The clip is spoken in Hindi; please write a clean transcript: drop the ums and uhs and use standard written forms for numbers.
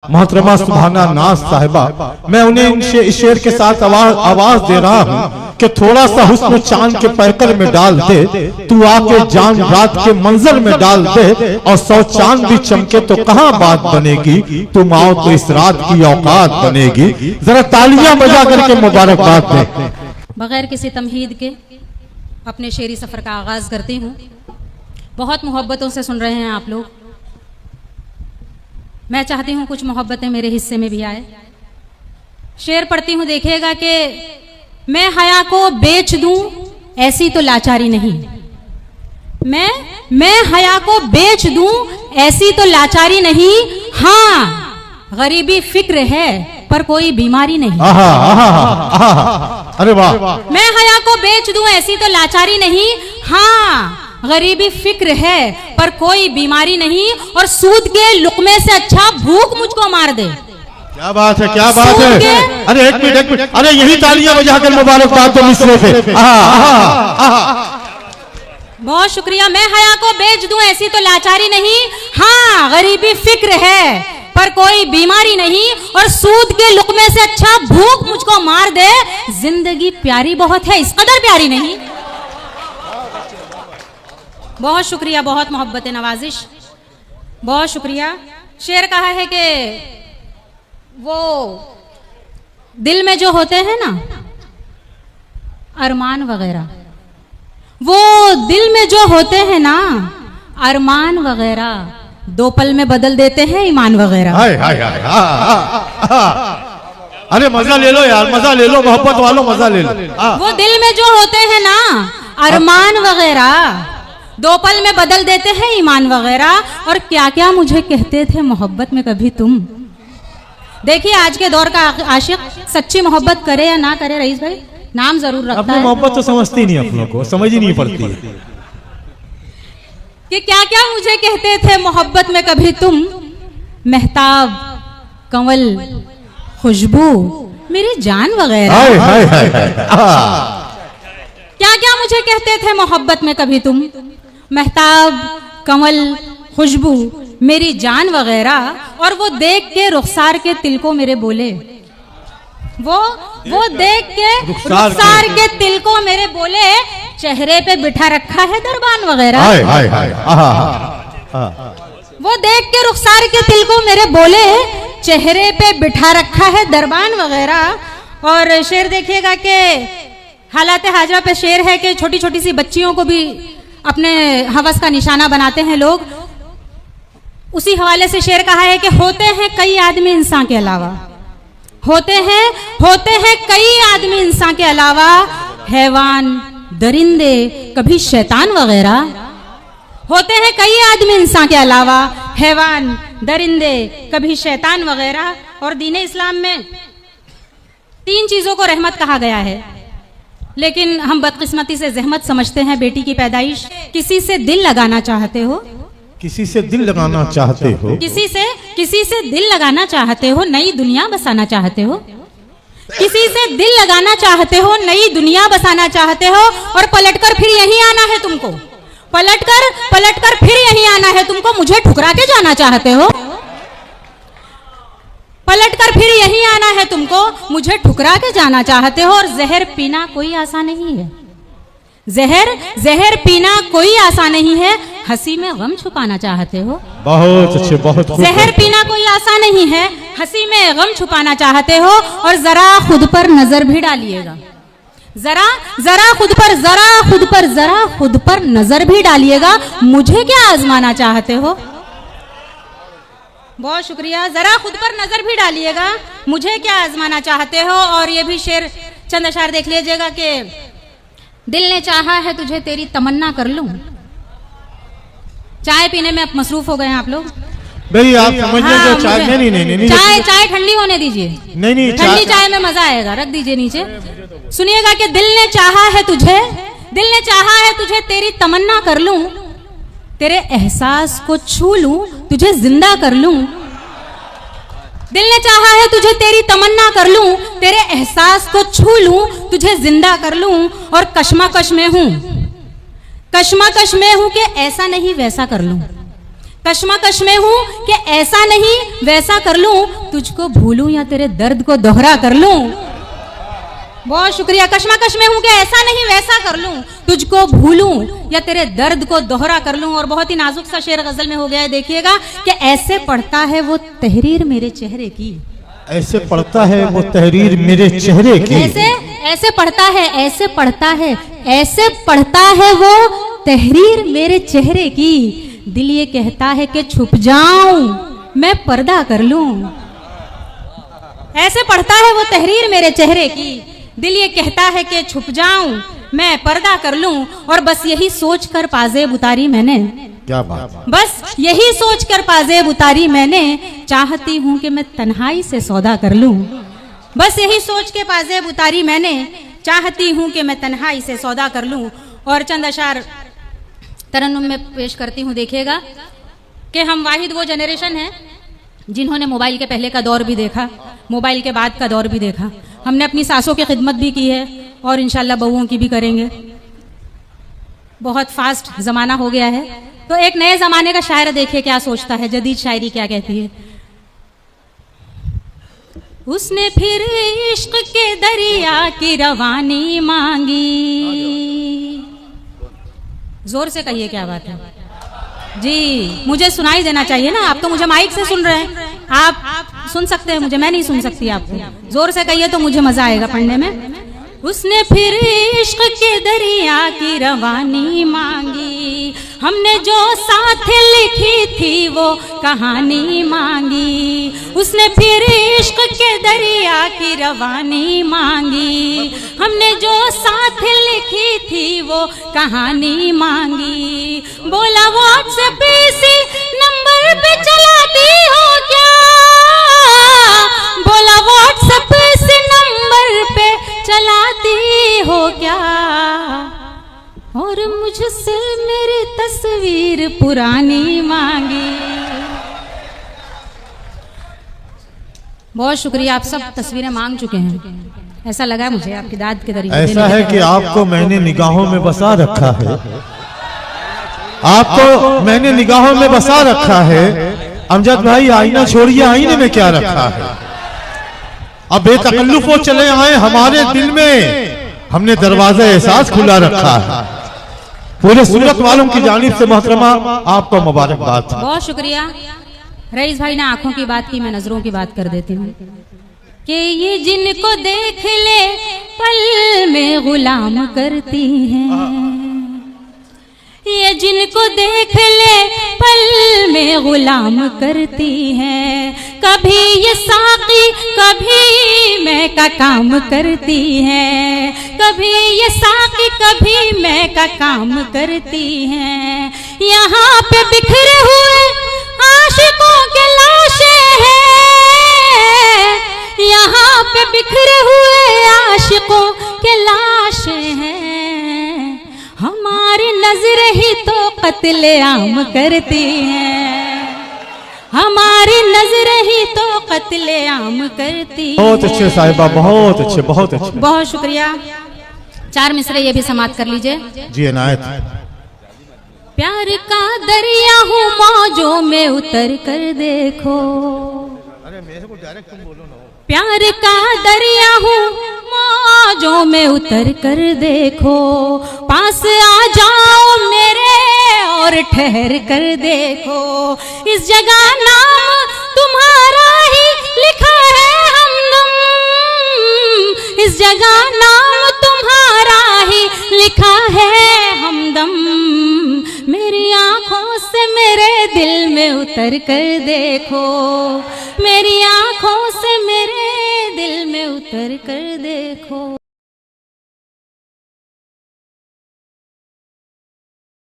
मोहतरमा सुभाना नाज साहिबा, मैं उन्हें उनसे इस शेर के साथ आवाज दे रहा हूँ कि थोड़ा सा हुस्न चांद के पैकर में डाल दे, तू आके जान रात के मंजर में डाल दे, और 100 चांद भी चमके तो कहाँ बात बनेगी, तुम आओ तो इस रात की औकात बनेगी। जरा तालियां बजा करके मुबारकबाद दे। बगैर किसी तमहीद के अपने शेरी सफर का आगाज करती हूँ। बहुत मोहब्बतों से सुन रहे हैं आप लोग, मैं चाहती हूँ कुछ मोहब्बतें मेरे हिस्से में भी आए। शेर पढ़ती हूँ, देखिएगा कि मैं हया को बेच दूं ऐसी तो लाचारी नहीं, मैं हया को बेच दूं ऐसी तो लाचारी नहीं, हाँ गरीबी फिक्र है पर कोई बीमारी नहीं। अरे वाह। मैं हया को बेच दूं ऐसी तो लाचारी नहीं, हाँ गरीबी फिक्र है पर कोई बीमारी नहीं, और सूद के लुकमे से अच्छा भूख मुझको मार दे। क्या बात है, क्या बात है। अरे एक मिनट, अरे यही तालियां बजाकर मुबारकबाद तो मिसरे से। बहुत शुक्रिया। मैं हया को बेच दूं ऐसी तो लाचारी नहीं, हाँ गरीबी फिक्र है पर कोई बीमारी नहीं, और सूद के लुकमे से अच्छा भूख मुझको मार दे। जिंदगी प्यारी बहुत है, इस कदर प्यारी नहीं। बहुत शुक्रिया, बहुत मोहब्बत नवाजिश, बहुत शुक्रिया। शेर कहा है कि वो दिल में जो होते हैं ना अरमान वगैरह, वो दिल में जो होते हैं ना अरमान वगैरह, 2 पल में बदल देते हैं ईमान वगैरह। अरे मजा ले लो यार, मजा ले लो, मोहब्बत वालों मजा ले लो। वो दिल में जो होते हैं ना अरमान वगैरह, 2 पल में बदल देते हैं ईमान वगैरह। और क्या क्या मुझे कहते थे मोहब्बत में कभी तुम। देखिए आज के दौर का आशिक सच्ची मोहब्बत करे या ना करे, रईस भाई नाम जरूर रखता अपनी है। मोहब्बत तो समझती नहीं, अपनों को समझ ही नहीं पड़ती है कि क्या क्या मुझे कहते थे मोहब्बत में कभी तुम। महताब, कंवल, खुशबू, मेरी जान वगैरह। क्या क्या मुझे कहते थे मोहब्बत में कभी तुम। महताब, कंवल, खुशबू, मेरी जान वगैरह। और वो देख के रुखसार के तिल को मेरे बोले, वो देख के रुखसार के तिल को मेरे बोले, चेहरे पे बिठा रखा है दरबान वगैरह। वो देख के रुखसार के तिल को मेरे बोले, चेहरे पे बिठा रखा है दरबान वगैरह। और शेर देखिएगा कि हालात हाजरा पे शेर है कि छोटी छोटी सी बच्चियों को भी अपने हवस का निशाना बनाते हैं लोग। उसी हवाले से शेर कहा है कि होते हैं कई आदमी इंसान के अलावा, होते हैं कई आदमी इंसान के अलावा, हैवान, दरिंदे, कभी शैतान वगैरह। होते हैं कई आदमी इंसान के अलावा, हैवान, दरिंदे, कभी शैतान वगैरह। और दीन इस्लाम में 3 चीजों को रहमत कहा गया है, लेकिन हम बदकिस्मती से जहमत समझते हैं बेटी की पैदाइश। किसी से दिल लगाना चाहते हो, किसी से दिल लगाना चाहते हो, किसी से दिल लगाना चाहते हो, नई दुनिया बसाना चाहते हो। किसी से दिल लगाना चाहते हो, नई दुनिया बसाना चाहते हो, और पलटकर फिर यहीं आना है तुमको। पलटकर फिर यहीं आना है तुमको, मुझे ठुकरा के जाना चाहते हो। पलटकर फिर यहीं आना है तुमको, मुझे ठुकरा के जाना चाहते हो। और जहर पीना कोई आसान नहीं है, जहर पीना कोई आसान नहीं है, हंसी में गम छुपाना चाहते हो। बहुत अच्छे, बहुत खूब। जहर पीना कोई आसान नहीं है, हंसी में गम छुपाना चाहते हो। और जरा खुद पर नजर भी डालिएगा, जरा खुद पर नजर भी डालिएगा, मुझे क्या आजमाना चाहते हो। बहुत शुक्रिया। जरा खुद पर नजर भी डालिएगा, मुझे क्या आजमाना चाहते हो। और ये भी शेर चंद अशार देख लीजिएगा कि दिल ने चाहा है तुझे तेरी तमन्ना कर लूं। चाय पीने में अब मसरूफ हो गए हैं आप लोग। भाई आप समझ लें तो चाय नहीं, चाय ठंडी होने दीजिए। नहीं, ठंडी चाय में मजा आएगा, रख दीजिए नीचे। सुनिएगा कि दिल ने चाहा है तुझे तेरी तमन्ना कर लूं, तेरे एहसास को छू लूं, तुझे जिंदा कर लूं। दिल ने चाहा है तुझे तेरी तमन्ना कर लूं, तेरे एहसास को छू लूं, तुझे जिंदा कर लूं। और कश्मकश में हूं कि ऐसा नहीं वैसा कर लूं, कश्मकश में हूं कि ऐसा नहीं वैसा कर लूं, तुझको भूलूं या तेरे दर्द को दोहरा कर लूं। बहुत शुक्रिया। कश्मकश में हूं कि ऐसा नहीं वैसा कर लूं, तुझको भूलूं या तेरे दर्द को दोहरा कर लूं। और बहुत ही नाजुक सा शेर गजल में हो गया है, देखिएगा कि ऐसे पढ़ता है वो तहरीर मेरे चेहरे की, ऐसे पढ़ता है वो तहरीर मेरे चेहरे की, ऐसे पढ़ता है, ऐसे पढ़ता है, ऐसे पढ़ता है वो तहरीर मेरे चेहरे की। दिल ये कहता है कि छुप जाऊं मैं पर्दा कर लूं। ऐसे पढ़ता है वो तहरीर मेरे चेहरे की, दिल ये कहता है कि छुप जाऊं मैं पर्दा कर लूं। और बस यही सोचकर पाजेब उतारी मैंने, क्या बात, बस यही सोचकर पाजेब उतारी मैंने, चाहती हूं कि मैं तन्हाई से सौदा कर लूं। बस यही सोच के पाजेब उतारी मैंने, चाहती हूं कि मैं तन्हाई से सौदा कर लूं। और चंद अशार तरन्नुम में पेश करती हूं। देखिएगा कि हम वाहिद वो जनरेशन है जिन्होंने मोबाइल के पहले का दौर भी देखा, मोबाइल के बाद का दौर भी देखा। हमने अपनी सासों की खिदमत भी की है और इंशाल्लाह बहुओं की भी करेंगे। बहुत फास्ट ज़माना हो गया है, तो एक नए ज़माने का शायर देखिए क्या सोचता है, जदीद शायरी क्या कहती है। उसने फिर इश्क के दरिया की रवानी मांगी। जोर से कहिए क्या बात है जी, मुझे सुनाई देना चाहिए ना। आप तो मुझे माइक से सुन रहे हैं, आप सुन सकते हैं मुझे, मैं नहीं सुन सकती आपको। जोर से कहिए तो मुझे मजा आएगा पढ़ने में। उसने फिर इश्क के दरिया की रवानी मांगी, हमने जो साथ लिखी थी वो कहानी मांगी। उसने फिर इश्क के दरिया की रवानी मांगी, हमने जो साथ लिखी थी वो कहानी मांगी। बोला व्हाट्सएप इसी नंबर पे चलाती हो क्या, बोला व्हाट्सएप इसी नंबर पे चलाती हो क्या, और मुझसे मेरी तस्वीर पुरानी मांगी। बहुत शुक्रिया, आप सब तस्वीरें मांग चुके हैं, ऐसा लगा मुझे आपकी दाद के तरीके। ऐसा है कि आपको मैंने निगाहों में बसा रखा है, आपको मैंने निगाहों में बसा रखा है। अमजद भाई आईना छोड़िए, आईने में क्या रखा है। अब बेतकल्लुफ वो चले आए हमारे दिल में, हमने दरवाजा एहसास खुला रखा है। पूरे सूरत वालों की जानिब से मोहतरमा आपको मुबारकबाद। बहुत शुक्रिया। रईस भाई ने आंखों की बात की, मैं नजरों की बात कर देती हूँ कि ये जिनको देख ले पल में गुलाम करती हैं, ये जिनको देख ले पल में गुलाम करती हैं। कभी ये साकी कभी मैं का काम करती हैं, कभी ये साकी कभी मैं का काम करती हैं। यहाँ पे बिखरे हुए आशिकों के लाशें हैं, यहाँ पे बिखरे हुए आशिकों के लाशें हैं। हमारी नजर ही तो कत्ले आम करती हैं, हमारी नजर ही तो कत्ले आम करती। बहुत अच्छे साहिबा, बहुत अच्छे, बहुत अच्छे, बहुत शुक्रिया। 4 मिसरे ये भी समाप्त कर लीजिए जी। इनायत। प्यार का दरिया हूँ मौजों में उतर कर देखो, अरे मेरे को डायरेक्ट तुम बोलो ना। प्यार का दरिया हूँ मौजों में उतर कर देखो, पास आ जाओ मेरे और ठहर कर देखो। इस जगह नाम तुम्हारा ही लिखा है हमदम, इस जगह नाम तुम्हारा ही लिखा है हमदम। मेरी आंखों से मेरे दिल में उतर कर देखो, मेरी आंखों से मेरे दिल में उतर कर देखो।